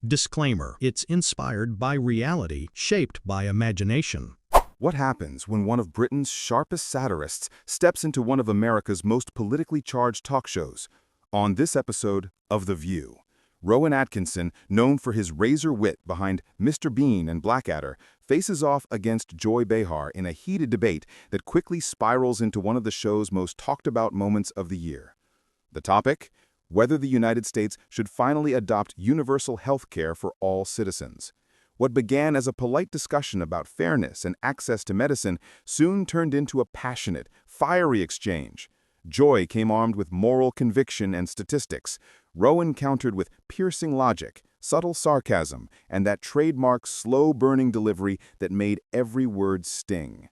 Disclaimer: it's inspired by reality, shaped by imagination. What happens when one of Britain's sharpest satirists steps into one of America's most politically charged talk shows? On this episode of The View, Rowan Atkinson, known for his razor wit behind Mr. Bean and Blackadder, faces off against Joy Behar in a heated debate that quickly spirals into one of the show's most talked-about moments of the year. The topic? Whether the United States should finally adopt universal health care for all citizens. What began as a polite discussion about fairness and access to medicine soon turned into a passionate, fiery exchange. Joy came armed with moral conviction and statistics. Rowan countered with piercing logic, subtle sarcasm, and that trademark slow-burning delivery that made every word sting.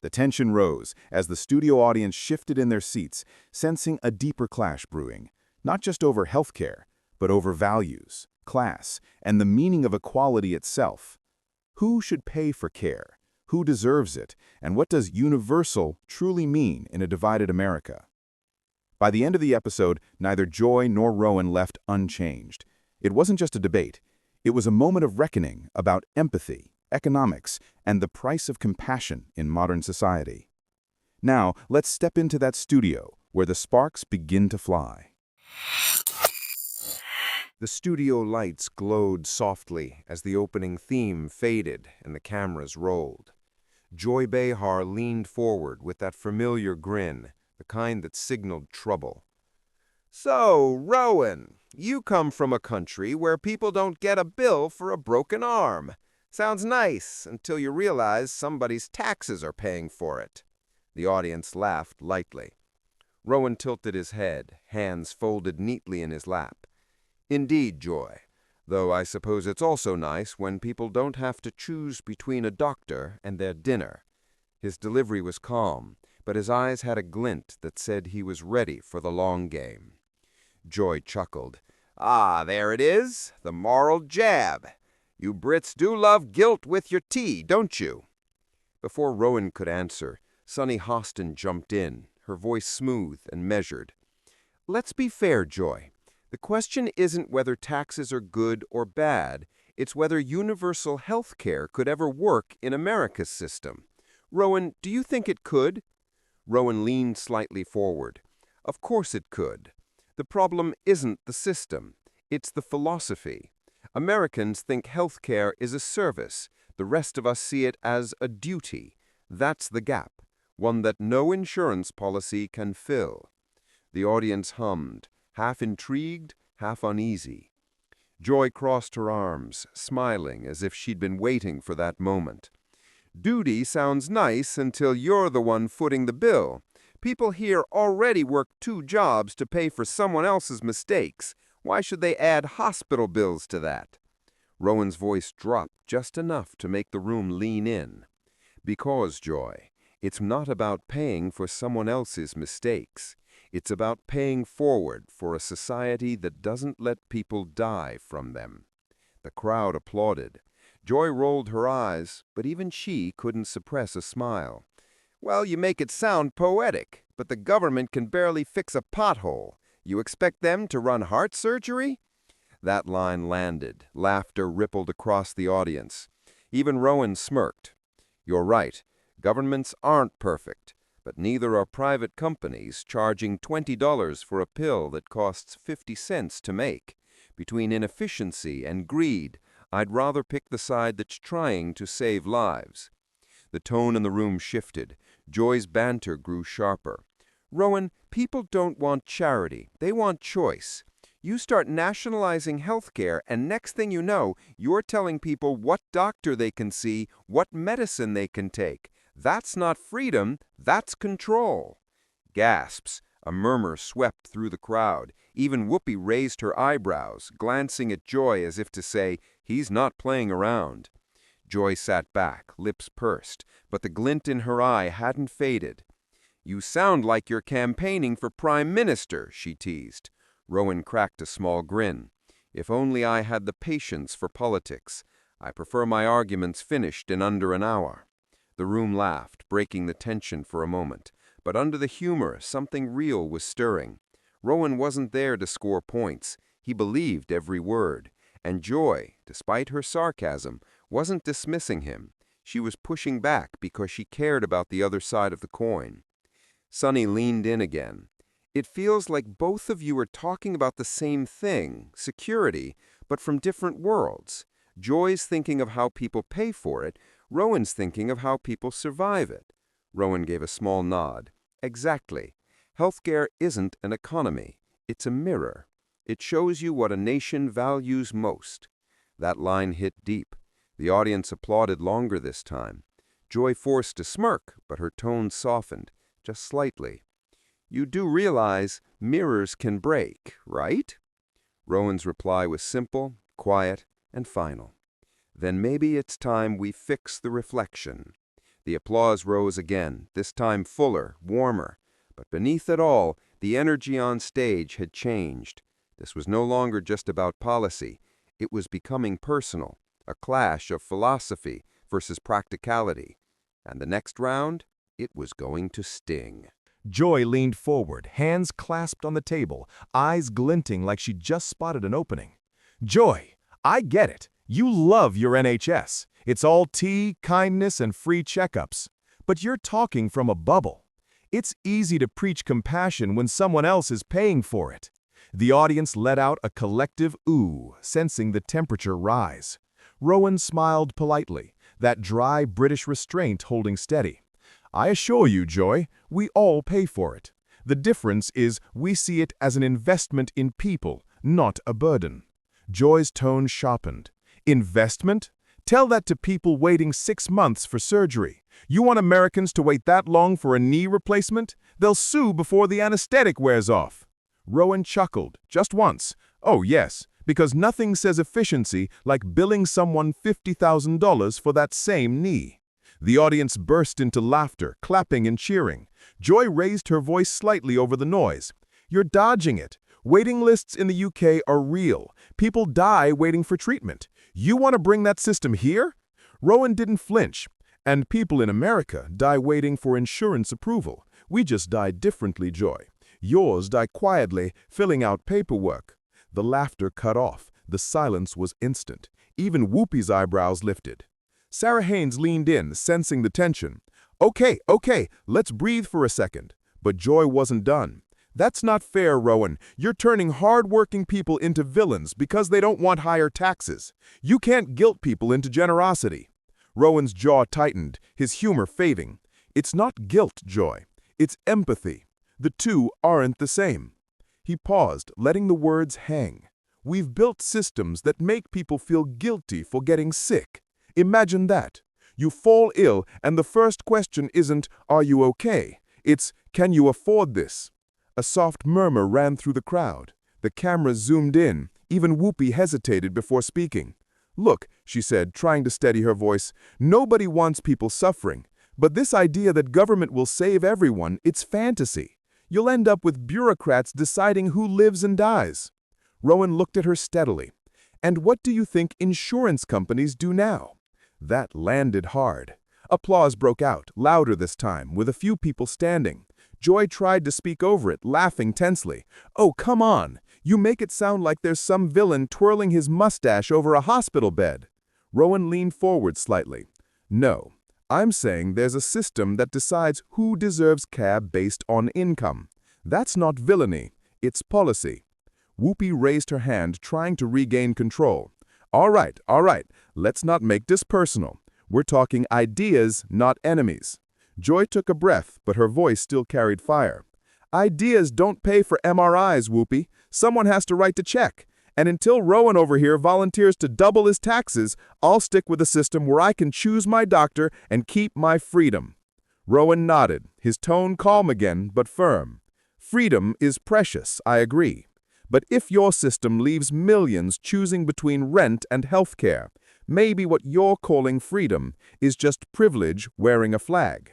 The tension rose as the studio audience shifted in their seats, sensing a deeper clash brewing. Not just over healthcare, but over values, class, and the meaning of equality itself. Who should pay for care? Who deserves it? And what does universal truly mean in a divided America? By the end of the episode, neither Joy nor Rowan left unchanged. It wasn't just a debate. It was a moment of reckoning about empathy, economics, and the price of compassion in modern society. Now, let's step into that studio where the sparks begin to fly. The studio lights glowed softly as the opening theme faded and the cameras rolled. Joy Behar leaned forward with that familiar grin, the kind that signaled trouble. "So, Rowan, you come from a country where people don't get a bill for a broken arm. Sounds nice until you realize somebody's taxes are paying for it." The audience laughed lightly. Rowan tilted his head, hands folded neatly in his lap. "Indeed, Joy, though I suppose it's also nice when people don't have to choose between a doctor and their dinner." His delivery was calm, but his eyes had a glint that said he was ready for the long game. Joy chuckled. "Ah, there it is, the moral jab. You Brits do love guilt with your tea, don't you?" Before Rowan could answer, Sunny Hostin jumped in, her voice smooth and measured. "Let's be fair, Joy. The question isn't whether taxes are good or bad. It's whether universal health care could ever work in America's system. Rowan, do you think it could?" Rowan leaned slightly forward. "Of course it could. The problem isn't the system. It's the philosophy. Americans think health care is a service. The rest of us see it as a duty. That's the gap, one that no insurance policy can fill." The audience hummed, half intrigued, half uneasy. Joy crossed her arms, smiling as if she'd been waiting for that moment. "Duty sounds nice until you're the one footing the bill. People here already work 2 jobs to pay for someone else's mistakes. Why should they add hospital bills to that?" Rowan's voice dropped just enough to make the room lean in. "Because, Joy, it's not about paying for someone else's mistakes. It's about paying forward for a society that doesn't let people die from them." The crowd applauded. Joy rolled her eyes, but even she couldn't suppress a smile. "Well, you make it sound poetic, but the government can barely fix a pothole. You expect them to run heart surgery?" That line landed. Laughter rippled across the audience. Even Rowan smirked. "You're right. Governments aren't perfect. But neither are private companies charging $20 for a pill that costs 50 cents to make. Between inefficiency and greed, I'd rather pick the side that's trying to save lives." The tone in the room shifted. Joy's banter grew sharper. "Rowan, people don't want charity. They want choice. You start nationalizing healthcare, and next thing you know, you're telling people what doctor they can see, what medicine they can take. That's not freedom, that's control." Gasps. A murmur swept through the crowd. Even Whoopi raised her eyebrows, glancing at Joy as if to say, "He's not playing around." Joy sat back, lips pursed, but the glint in her eye hadn't faded. "You sound like you're campaigning for prime minister," she teased. Rowan cracked a small grin. "If only I had the patience for politics. I prefer my arguments finished in under an hour." The room laughed, breaking the tension for a moment. But under the humor, something real was stirring. Rowan wasn't there to score points. He believed every word. And Joy, despite her sarcasm, wasn't dismissing him. She was pushing back because she cared about the other side of the coin. Sonny leaned in again. It feels like both of you are talking about the same thing, security, but from different worlds. Joy's thinking of how people pay for it, Rowan's thinking of how people survive it. Rowan gave a small nod. Exactly. Healthcare isn't an economy. It's a mirror. It shows you what a nation values most. That line hit deep. The audience applauded longer this time. Joy forced a smirk, but her tone softened, just slightly. You do realize mirrors can break, right? Rowan's reply was simple, quiet, and final. Then maybe it's time we fix the reflection. The applause rose again, this time fuller, warmer. But beneath it all, the energy on stage had changed. This was no longer just about policy. It was becoming personal, a clash of philosophy versus practicality. And the next round, it was going to sting. Joy leaned forward, hands clasped on the table, eyes glinting like she'd just spotted an opening. Joy, I get it. You love your NHS. It's all tea, kindness, and free checkups. But you're talking from a bubble. It's easy to preach compassion when someone else is paying for it. The audience let out a collective ooh, sensing the temperature rise. Rowan smiled politely, that dry British restraint holding steady. I assure you, Joy, we all pay for it. The difference is we see it as an investment in people, not a burden. Joy's tone sharpened. Investment? Tell that to people waiting 6 months for surgery. You want Americans to wait that long for a knee replacement? They'll sue before the anesthetic wears off. Rowan chuckled, just once. Oh yes, because nothing says efficiency like billing someone $50,000 for that same knee. The audience burst into laughter, clapping and cheering. Joy raised her voice slightly over the noise. You're dodging it. Waiting lists in the UK are real. People die waiting for treatment. You want to bring that system here? Rowan didn't flinch. And people in America die waiting for insurance approval. We just die differently, Joy. Yours die quietly, filling out paperwork. The laughter cut off. The silence was instant. Even Whoopi's eyebrows lifted. Sarah Haynes leaned in, sensing the tension. Okay, let's breathe for a second. But Joy wasn't done. That's not fair, Rowan. You're turning hard-working people into villains because they don't want higher taxes. You can't guilt people into generosity. Rowan's jaw tightened, his humor fading. It's not guilt, Joy. It's empathy. The two aren't the same. He paused, letting the words hang. We've built systems that make people feel guilty for getting sick. Imagine that. You fall ill, and the first question isn't, are you okay? It's, can you afford this? A soft murmur ran through the crowd. The camera zoomed in. Even Whoopi hesitated before speaking. Look, she said, trying to steady her voice, nobody wants people suffering. But this idea that government will save everyone, it's fantasy. You'll end up with bureaucrats deciding who lives and dies. Rowan looked at her steadily. And what do you think insurance companies do now? That landed hard. Applause broke out, louder this time, with a few people standing. Joy tried to speak over it, laughing tensely. Oh, come on. You make it sound like there's some villain twirling his mustache over a hospital bed. Rowan leaned forward slightly. No, I'm saying there's a system that decides who deserves care based on income. That's not villainy, it's policy. Whoopi raised her hand, trying to regain control. All right, let's not make this personal. We're talking ideas, not enemies. Joy took a breath, but her voice still carried fire. Ideas don't pay for MRIs, Whoopi. Someone has to write the check. And until Rowan over here volunteers to double his taxes, I'll stick with a system where I can choose my doctor and keep my freedom. Rowan nodded, his tone calm again, but firm. Freedom is precious, I agree. But if your system leaves millions choosing between rent and health care, maybe what you're calling freedom is just privilege wearing a flag.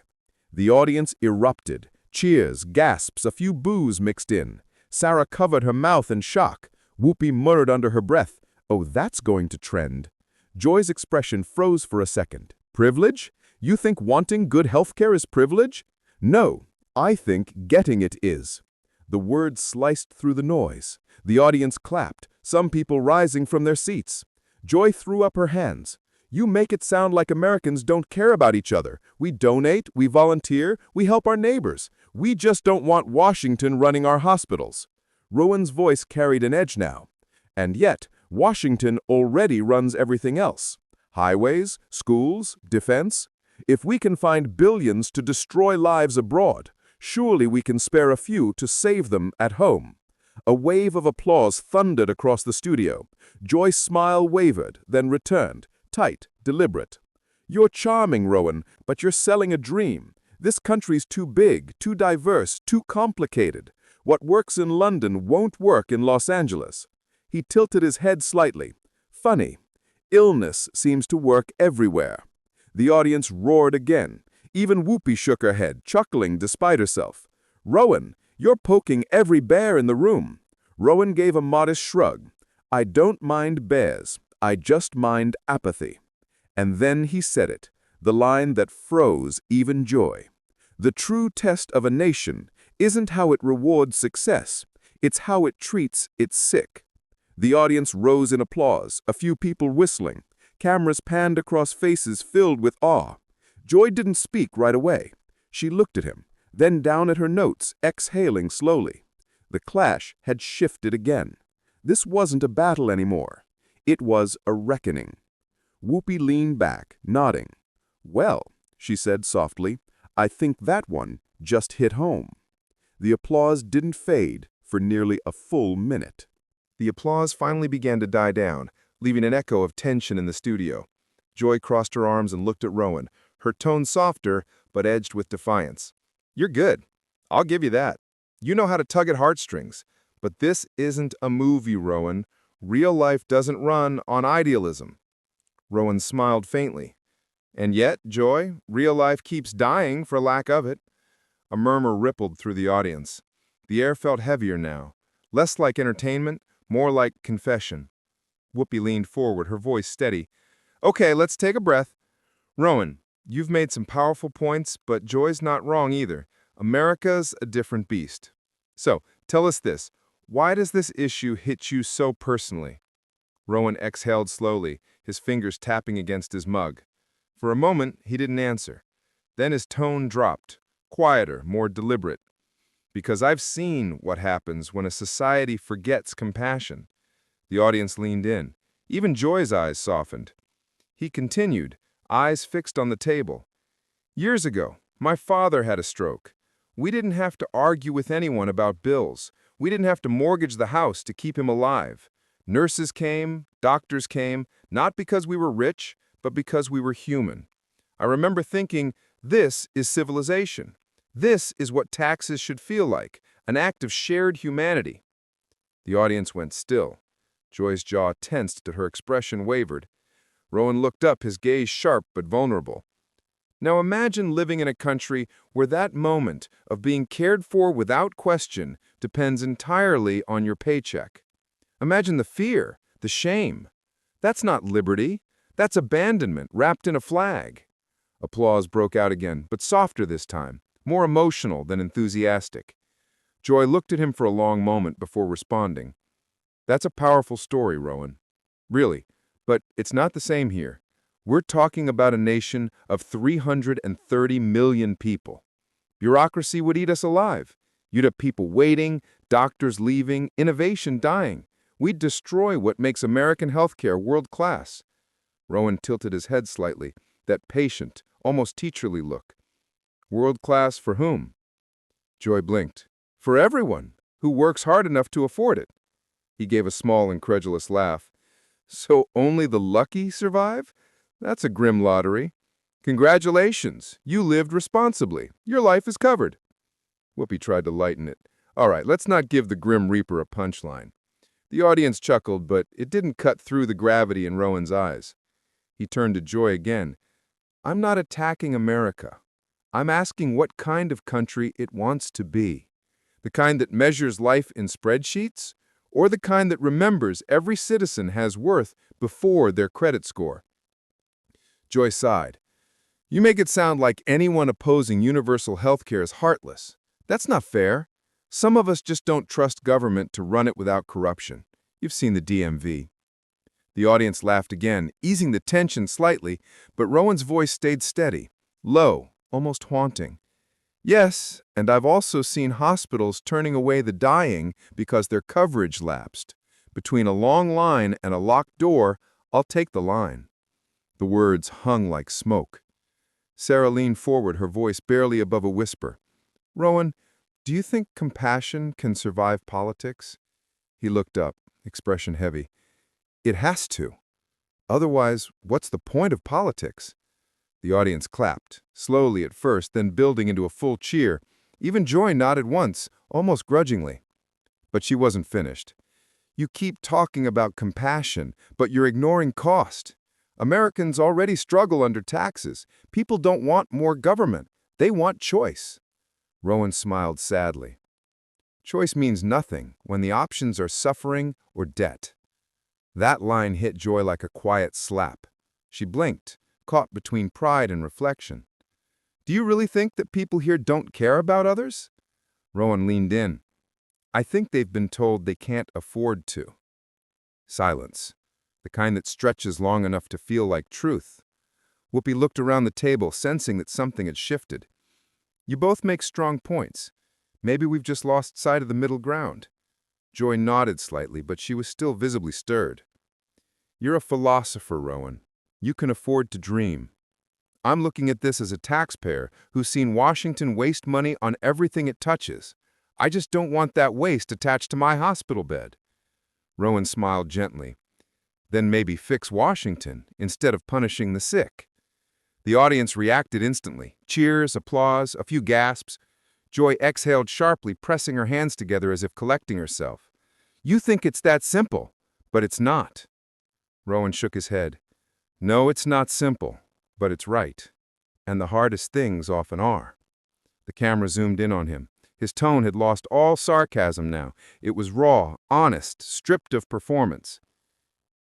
The audience erupted. Cheers, gasps, a few boos mixed in. Sarah covered her mouth in shock. Whoopi murmured under her breath, oh, that's going to trend. Joy's expression froze for a second. Privilege? You think wanting good health care is privilege? No, I think getting it is. The words sliced through the noise. The audience clapped, some people rising from their seats. Joy threw up her hands. "You make it sound like Americans don't care about each other. We donate, we volunteer, we help our neighbors. We just don't want Washington running our hospitals." Rowan's voice carried an edge now. "And yet, Washington already runs everything else. Highways, schools, defense. If we can find billions to destroy lives abroad, surely we can spare a few to save them at home." A wave of applause thundered across the studio. Joy's smile wavered, then returned, tight, deliberate. "You're charming, Rowan, but you're selling a dream. This country's too big, too diverse, too complicated. What works in London won't work in Los Angeles." He tilted his head slightly. "Funny. Illness seems to work everywhere." The audience roared again. Even Whoopi shook her head, chuckling despite herself. "Rowan, you're poking every bear in the room." Rowan gave a modest shrug. "I don't mind bears. I just mind apathy." And then he said it, the line that froze even Joy. "The true test of a nation isn't how it rewards success, it's how it treats its sick." The audience rose in applause, a few people whistling. Cameras panned across faces filled with awe. Joy didn't speak right away. She looked at him, then down at her notes, exhaling slowly. The clash had shifted again. This wasn't a battle anymore. It was a reckoning. Whoopi leaned back, nodding. "Well," she said softly, "I think that one just hit home." The applause didn't fade for nearly a full minute. The applause finally began to die down, leaving an echo of tension in the studio. Joy crossed her arms and looked at Rowan, her tone softer but edged with defiance. "You're good. I'll give you that. You know how to tug at heartstrings. But this isn't a movie, Rowan. Real life doesn't run on idealism." Rowan smiled faintly. "And yet, Joy, real life keeps dying for lack of it." A murmur rippled through the audience. The air felt heavier now, less like entertainment, more like confession. Whoopi leaned forward, her voice steady. "Okay, let's take a breath. Rowan, you've made some powerful points, but Joy's not wrong either. America's a different beast. So, tell us this. Why does this issue hit you so personally?" Rowan exhaled slowly, his fingers tapping against his mug. For a moment, he didn't answer. Then his tone dropped, quieter, more deliberate. "Because I've seen what happens when a society forgets compassion." The audience leaned in. Even Joy's eyes softened. He continued, eyes fixed on the table. "Years ago, my father had a stroke. We didn't have to argue with anyone about bills. We didn't have to mortgage the house to keep him alive. Nurses came, doctors came, not because we were rich, but because we were human. I remember thinking, this is civilization. This is what taxes should feel like, an act of shared humanity." The audience went still. Joy's jaw tensed and her expression wavered. Rowan looked up, his gaze sharp but vulnerable. "Now imagine living in a country where that moment of being cared for without question depends entirely on your paycheck. Imagine the fear, the shame. That's not liberty. That's abandonment wrapped in a flag." Applause broke out again, but softer this time, more emotional than enthusiastic. Joy looked at him for a long moment before responding. "That's a powerful story, Rowan. Really, but it's not the same here. We're talking about a nation of 330 million people. Bureaucracy would eat us alive. You'd have people waiting, doctors leaving, innovation dying. We'd destroy what makes American healthcare world-class." Rowan tilted his head slightly, that patient, almost teacherly look. "World-class for whom?" Joy blinked. "For everyone who works hard enough to afford it." He gave a small, incredulous laugh. "So only the lucky survive? That's a grim lottery. Congratulations, you lived responsibly. Your life is covered." Whoopi tried to lighten it. "All right, let's not give the Grim Reaper a punchline." The audience chuckled, but it didn't cut through the gravity in Rowan's eyes. He turned to Joy again. "I'm not attacking America. I'm asking what kind of country it wants to be. The kind that measures life in spreadsheets, or the kind that remembers every citizen has worth before their credit score?" Joy sighed. "You make it sound like anyone opposing universal health care is heartless. That's not fair. Some of us just don't trust government to run it without corruption. You've seen the DMV." The audience laughed again, easing the tension slightly, but Rowan's voice stayed steady, low, almost haunting. Yes, and I've also seen hospitals turning away the dying because their coverage lapsed. Between a long line and a locked door, I'll take the line. The words hung like smoke. Sarah leaned forward, her voice barely above a whisper. Rowan, do you think compassion can survive politics? He looked up, expression heavy. It has to. Otherwise, what's the point of politics? The audience clapped, slowly at first, then building into a full cheer. Even Joy nodded once, almost grudgingly. But she wasn't finished. You keep talking about compassion, but you're ignoring cost. Americans already struggle under taxes. People don't want more government. They want choice. Rowan smiled sadly. Choice means nothing when the options are suffering or debt. That line hit Joy like a quiet slap. She blinked, caught between pride and reflection. Do you really think that people here don't care about others? Rowan leaned in. I think they've been told they can't afford to. Silence, the kind that stretches long enough to feel like truth. Whoopi looked around the table, sensing that something had shifted. You both make strong points. Maybe we've just lost sight of the middle ground. Joy nodded slightly, but she was still visibly stirred. You're a philosopher, Rowan. You can afford to dream. I'm looking at this as a taxpayer who's seen Washington waste money on everything it touches. I just don't want that waste attached to my hospital bed. Rowan smiled gently. Then maybe fix Washington instead of punishing the sick. The audience reacted instantly. Cheers, applause, a few gasps. Joy exhaled sharply, pressing her hands together as if collecting herself. You think it's that simple, but it's not. Rowan shook his head. No, it's not simple, but it's right. And the hardest things often are. The camera zoomed in on him. His tone had lost all sarcasm now. It was raw, honest, stripped of performance.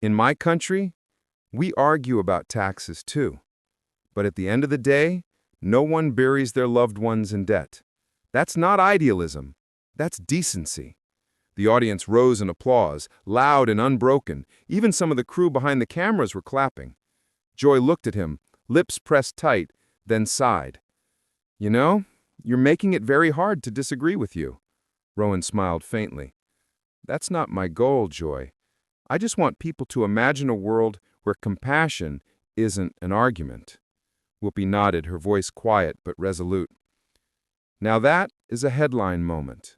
In my country, we argue about taxes too. But at the end of the day, no one buries their loved ones in debt. That's not idealism. That's decency. The audience rose in applause, loud and unbroken. Even some of the crew behind the cameras were clapping. Joy looked at him, lips pressed tight, then sighed. You know, you're making it very hard to disagree with you. Rowan smiled faintly. That's not my goal, Joy. I just want people to imagine a world where compassion isn't an argument. Whoopi nodded, her voice quiet but resolute. Now that is a headline moment.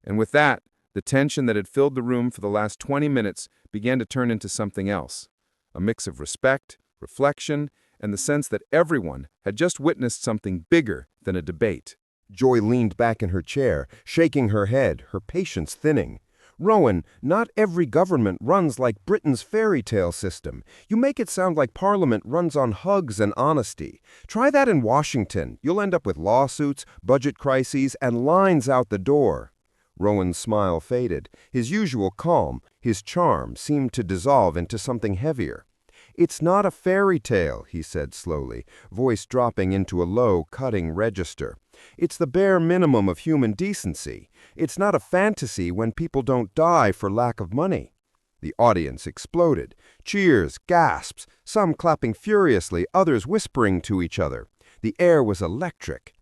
And with that, the tension that had filled the room for the last 20 minutes began to turn into something else. A mix of respect, reflection, and the sense that everyone had just witnessed something bigger than a debate. Joy leaned back in her chair, shaking her head, her patience thinning. Rowan, not every government runs like Britain's fairy tale system. You make it sound like Parliament runs on hugs and honesty. Try that in Washington. You'll end up with lawsuits, budget crises, and lines out the door. Rowan's smile faded. His usual calm, his charm, seemed to dissolve into something heavier. It's not a fairy tale, he said slowly, voice dropping into a low, cutting register. It's the bare minimum of human decency. It's not a fantasy when people don't die for lack of money. The audience exploded. Cheers, gasps, some clapping furiously, others whispering to each other. The air was electric.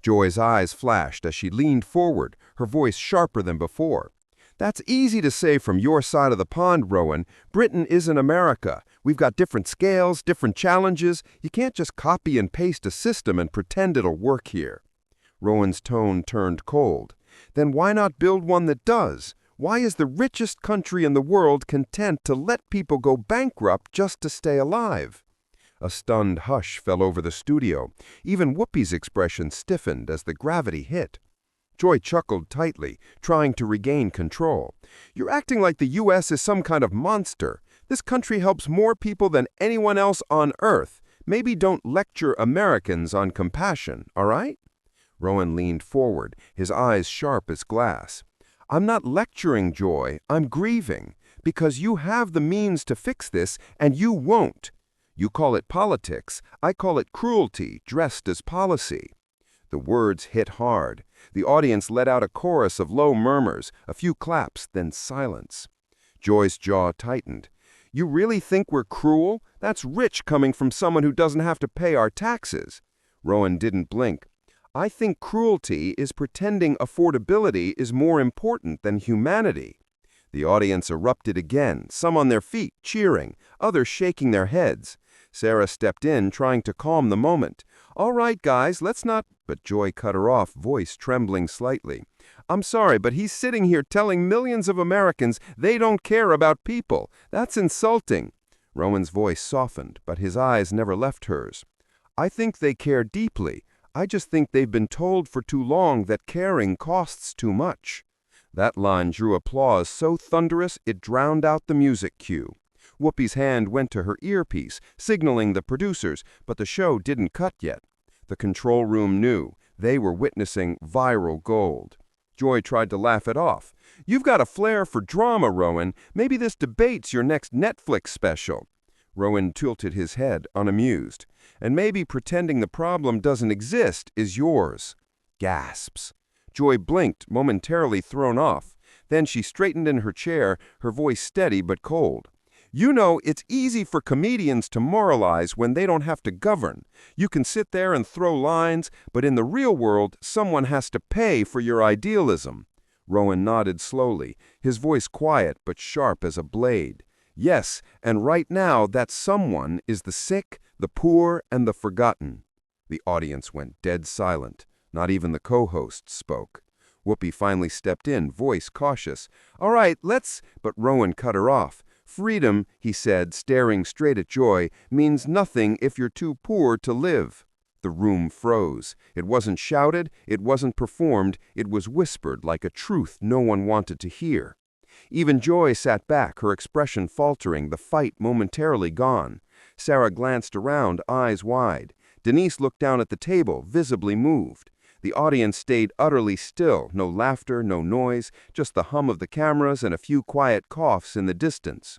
Joy's eyes flashed as she leaned forward, her voice sharper than before. That's easy to say from your side of the pond, Rowan. Britain isn't America. We've got different scales, different challenges. You can't just copy and paste a system and pretend it'll work here. Rowan's tone turned cold. Then why not build one that does? Why is the richest country in the world content to let people go bankrupt just to stay alive? A stunned hush fell over the studio. Even Whoopi's expression stiffened as the gravity hit. Joy chuckled tightly, trying to regain control. You're acting like the U.S. is some kind of monster. This country helps more people than anyone else on Earth. Maybe don't lecture Americans on compassion, all right? Rowan leaned forward, his eyes sharp as glass. I'm not lecturing, Joy. I'm grieving. Because you have the means to fix this, and you won't. You call it politics. I call it cruelty, dressed as policy. The words hit hard. The audience let out a chorus of low murmurs, a few claps, then silence. Joy's jaw tightened. You really think we're cruel? That's rich coming from someone who doesn't have to pay our taxes. Rowan didn't blink. I think cruelty is pretending affordability is more important than humanity. The audience erupted again, some on their feet, cheering, others shaking their heads. Sarah stepped in, trying to calm the moment. "All right, guys, let's not—" But Joy cut her off, voice trembling slightly. "I'm sorry, but he's sitting here telling millions of Americans they don't care about people. That's insulting." Rowan's voice softened, but his eyes never left hers. "I think they care deeply. I just think they've been told for too long that caring costs too much." That line drew applause so thunderous it drowned out the music cue. Whoopi's hand went to her earpiece, signaling the producers, but the show didn't cut yet. The control room knew. They were witnessing viral gold. Joy tried to laugh it off. "You've got a flair for drama, Rowan. Maybe this debate's your next Netflix special." Rowan tilted his head, unamused. "And maybe pretending the problem doesn't exist is yours." Gasps. Joy blinked, momentarily thrown off. Then she straightened in her chair, her voice steady but cold. "You know, it's easy for comedians to moralize when they don't have to govern. You can sit there and throw lines, but in the real world, someone has to pay for your idealism." Rowan nodded slowly, his voice quiet but sharp as a blade. "Yes, and right now that someone is the sick, the poor, and the forgotten." The audience went dead silent. Not even the co-hosts spoke. Whoopi finally stepped in, voice cautious. "All right, let's—" But Rowan cut her off. "Freedom," he said, staring straight at Joy, "means nothing if you're too poor to live." The room froze. It wasn't shouted, it wasn't performed, it was whispered like a truth no one wanted to hear. Even Joy sat back, her expression faltering, the fight momentarily gone. Sarah glanced around, eyes wide. Denise looked down at the table, visibly moved. The audience stayed utterly still, no laughter, no noise, just the hum of the cameras and a few quiet coughs in the distance.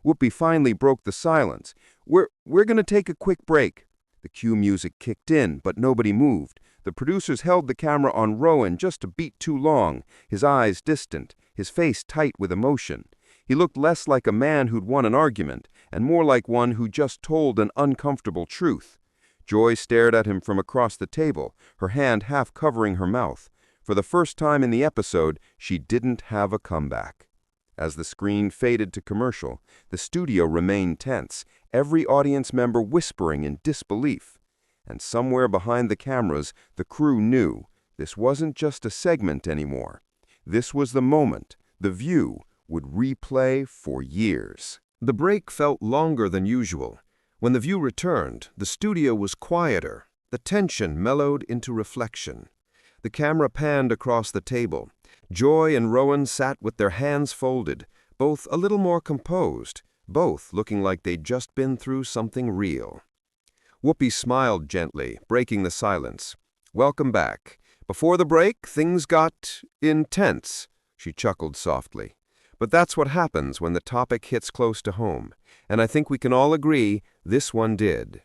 Whoopi finally broke the silence. We're going to take a quick break." The cue music kicked in, but nobody moved. The producers held the camera on Rowan just a beat too long, his eyes distant, his face tight with emotion. He looked less like a man who'd won an argument, and more like one who just told an uncomfortable truth. Joy stared at him from across the table, her hand half covering her mouth. For the first time in the episode, she didn't have a comeback. As the screen faded to commercial, the studio remained tense, every audience member whispering in disbelief. And somewhere behind the cameras, the crew knew this wasn't just a segment anymore. This was the moment The View would replay for years. The break felt longer than usual. When The View returned, the studio was quieter. The tension mellowed into reflection. The camera panned across the table. Joy and Rowan sat with their hands folded, both a little more composed, both looking like they'd just been through something real. Whoopi smiled gently, breaking the silence. "Welcome back. Before the break, things got intense." She chuckled softly. "But that's what happens when the topic hits close to home, and I think we can all agree this one did."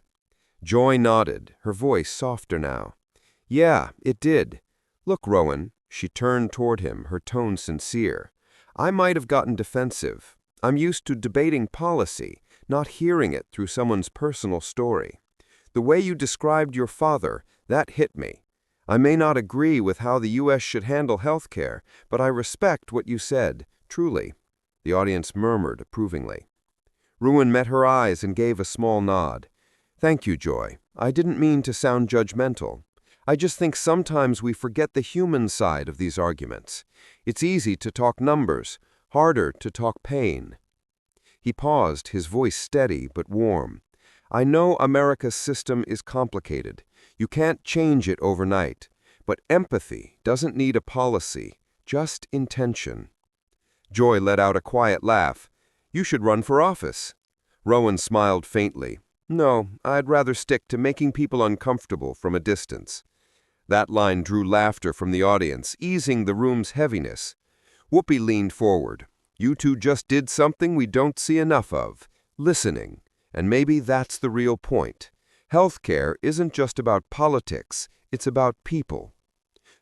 Joy nodded, her voice softer now. "Yeah, it did. Look, Rowan," she turned toward him, her tone sincere. "I might have gotten defensive. I'm used to debating policy, not hearing it through someone's personal story. The way you described your father, that hit me. I may not agree with how the U.S. should handle health care, but I respect what you said, truly." The audience murmured approvingly. Rowan met her eyes and gave a small nod. "Thank you, Joy. I didn't mean to sound judgmental. I just think sometimes we forget the human side of these arguments. It's easy to talk numbers, harder to talk pain." He paused, his voice steady but warm. "I know America's system is complicated. You can't change it overnight. But empathy doesn't need a policy, just intention." Joy let out a quiet laugh. "You should run for office." Rowan smiled faintly. "No, I'd rather stick to making people uncomfortable from a distance." That line drew laughter from the audience, easing the room's heaviness. Whoopi leaned forward. "You two just did something we don't see enough of, listening. And maybe that's the real point. Healthcare isn't just about politics, it's about people."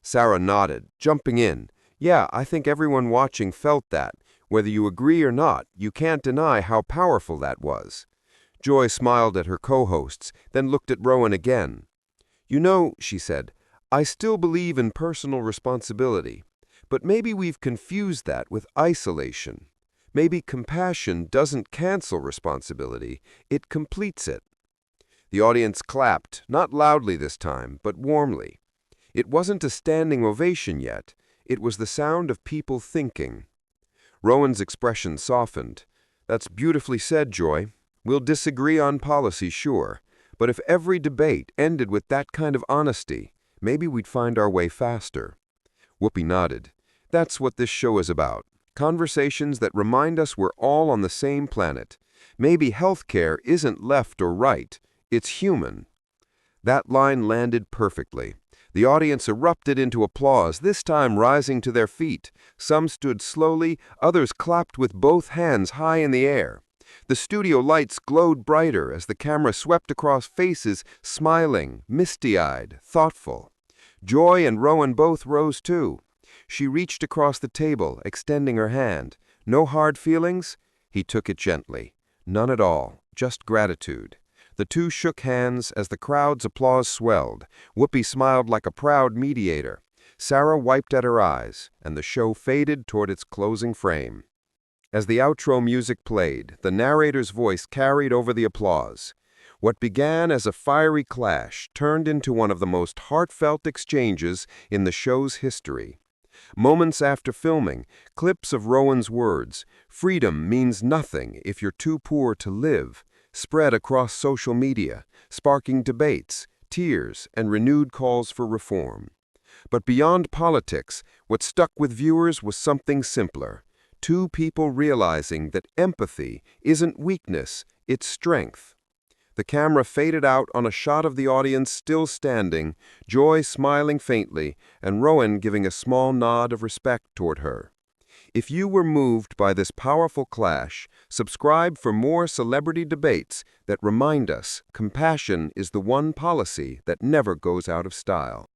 Sarah nodded, jumping in. "Yeah, I think everyone watching felt that. Whether you agree or not, you can't deny how powerful that was. Joy smiled at her co-hosts, then looked at Rowan again. "You know," she said, "I still believe in personal responsibility. But maybe we've confused that with isolation. Maybe compassion doesn't cancel responsibility, it completes it." The audience clapped, not loudly this time, but warmly. It wasn't a standing ovation yet. It was the sound of people thinking. Rowan's expression softened. "That's beautifully said, Joy. We'll disagree on policy, sure. But if every debate ended with that kind of honesty, maybe we'd find our way faster." Whoopi nodded. "That's what this show is about. Conversations that remind us we're all on the same planet. Maybe healthcare isn't left or right. It's human." That line landed perfectly. The audience erupted into applause, this time rising to their feet. Some stood slowly, others clapped with both hands high in the air. The studio lights glowed brighter as the camera swept across faces, smiling, misty-eyed, thoughtful. Joy and Rowan both rose too. She reached across the table, extending her hand. "No hard feelings?" He took it gently. "None at all, just gratitude." The two shook hands as the crowd's applause swelled. Whoopi smiled like a proud mediator. Sarah wiped at her eyes, and the show faded toward its closing frame. As the outro music played, the narrator's voice carried over the applause. What began as a fiery clash turned into one of the most heartfelt exchanges in the show's history. Moments after filming, clips of Rowan's words, "Freedom means nothing if you're too poor to live," spread across social media, sparking debates, tears, and renewed calls for reform. But beyond politics, what stuck with viewers was something simpler. Two people realizing that empathy isn't weakness, it's strength. The camera faded out on a shot of the audience still standing, Joy smiling faintly, and Rowan giving a small nod of respect toward her. If you were moved by this powerful clash, subscribe for more celebrity debates that remind us compassion is the one policy that never goes out of style.